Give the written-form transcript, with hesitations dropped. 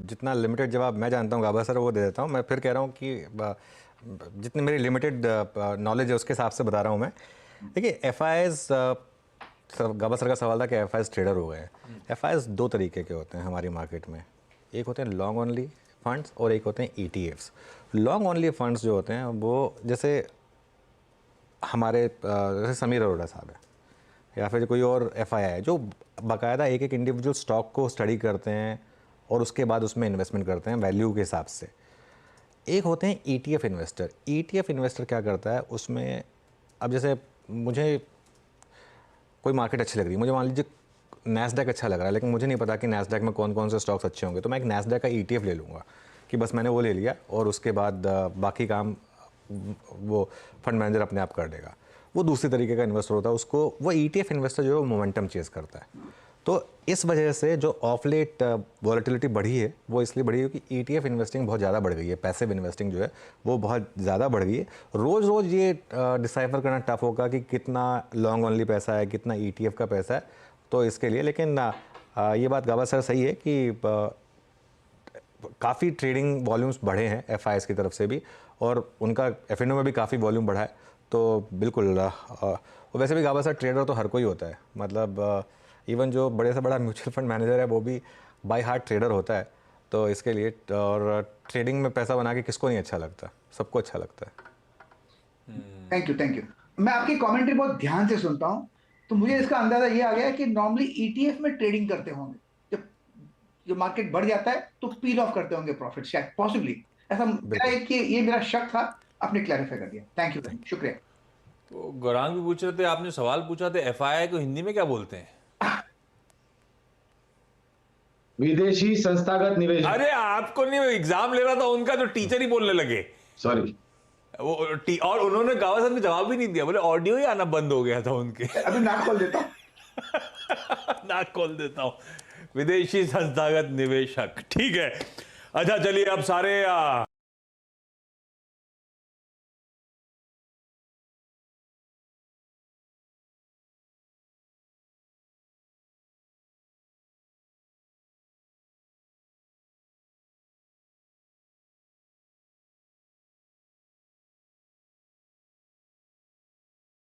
जितना लिमिटेड जवाब मैं जानता हूँ गाबा सर वो दे देता हूँ। मैं फिर कह रहा हूँ कि जितनी मेरी लिमिटेड नॉलेज है उसके हिसाब से बता रहा हूँ मैं। देखिए एफआईएस, गाबा सर का सवाल था कि एफआईएस ट्रेडर हो गए हैं। एफआईएस दो तरीके के होते हैं हमारी मार्केट में, एक होते हैं लॉन्ग ओनली फंड्स और एक होते हैं ईटीएफ्स। लॉन्ग ओनली फंड्स जो होते हैं वो जैसे हमारे जैसे समीर अरोड़ा साहब है या फिर कोई और एफआईआई है जो बाकायदा एक एक इंडिविजुअल स्टॉक को स्टडी करते हैं और उसके बाद उसमें इन्वेस्टमेंट करते हैं वैल्यू के हिसाब से। एक होते हैं ईटीएफ इन्वेस्टर। ईटीएफ इन्वेस्टर क्या करता है उसमें, अब जैसे मुझे कोई मार्केट अच्छी लग रही है, मुझे मान लीजिए नैस्डैक अच्छा लग रहा है लेकिन मुझे नहीं पता कि नैस्डैक में कौन कौन से स्टॉक्स अच्छे होंगे, तो मैं एक नैस्डैक का ईटीएफ ले लूँगा कि बस मैंने वो ले लिया और उसके बाद बाकी काम वो फंड मैनेजर अपने आप कर देगा। वो दूसरी तरीके का इन्वेस्टर होता है, उसको वो ईटीएफ इन्वेस्टर जो है वो मोमेंटम चेज करता है। तो इस वजह से जो ऑफ लेट वॉलेटिलिटी बढ़ी है वो इसलिए बढ़ी है कि ईटीएफ इन्वेस्टिंग बहुत ज़्यादा बढ़ गई है, पैसिव इन्वेस्टिंग जो है वो बहुत ज़्यादा बढ़ गई है। रोज़ रोज़ ये डिसाइफर करना टफ होगा कि कितना लॉन्ग ओनली पैसा है, कितना ईटीएफ का पैसा है, तो इसके लिए। लेकिन ये बात गाबा सर सही है कि काफ़ी ट्रेडिंग वॉल्यूम्स बढ़े हैं एफआईएस की तरफ से भी और उनका एफएनओ में भी काफ़ी वॉल्यूम बढ़ा है। तो बिल्कुल वैसे भी गाबा सर ट्रेडर तो हर कोई होता है, मतलब इवन जो बड़े से बड़ा म्यूचुअल फंड मैनेजर है वो भी बाय हार्ट ट्रेडर होता है। तो इसके लिए और ट्रेडिंग में पैसा बना के किसको नहीं अच्छा लगता, सबको अच्छा लगता है। Thank you. मैं आपकी कमेंट्री बहुत ध्यान से सुनता हूं, तो मुझे इसका अंदाजा ये आ गया कि नॉर्मली ईटीएफ में ट्रेडिंग करते होंगे, जब जो मार्केट बढ़ जाता है तो पील ऑफ करते होंगे प्रॉफिट, शायद पॉसिबली ऐसा मेरा एक ये मेरा शक था, आपने क्लैरिफाई कर दिया। थैंक यू, शुक्रिया। तो गौरांग भी पूछ रहे थे, आपने सवाल पूछा था एफआईआई को हिंदी में क्या बोलते हैं? विदेशी संस्थागत निवेश। अरे आपको नहीं, एग्जाम ले रहा था उनका, जो टीचर ही बोलने लगे सॉरी वो और उन्होंने गावा सर ने जवाब भी नहीं दिया, बोले ऑडियो ही आना बंद हो गया था उनके। अभी नाक खोल देता हूं। नाक खोल देता हूं। विदेशी संस्थागत निवेशक, ठीक है। अच्छा चलिए अब सारे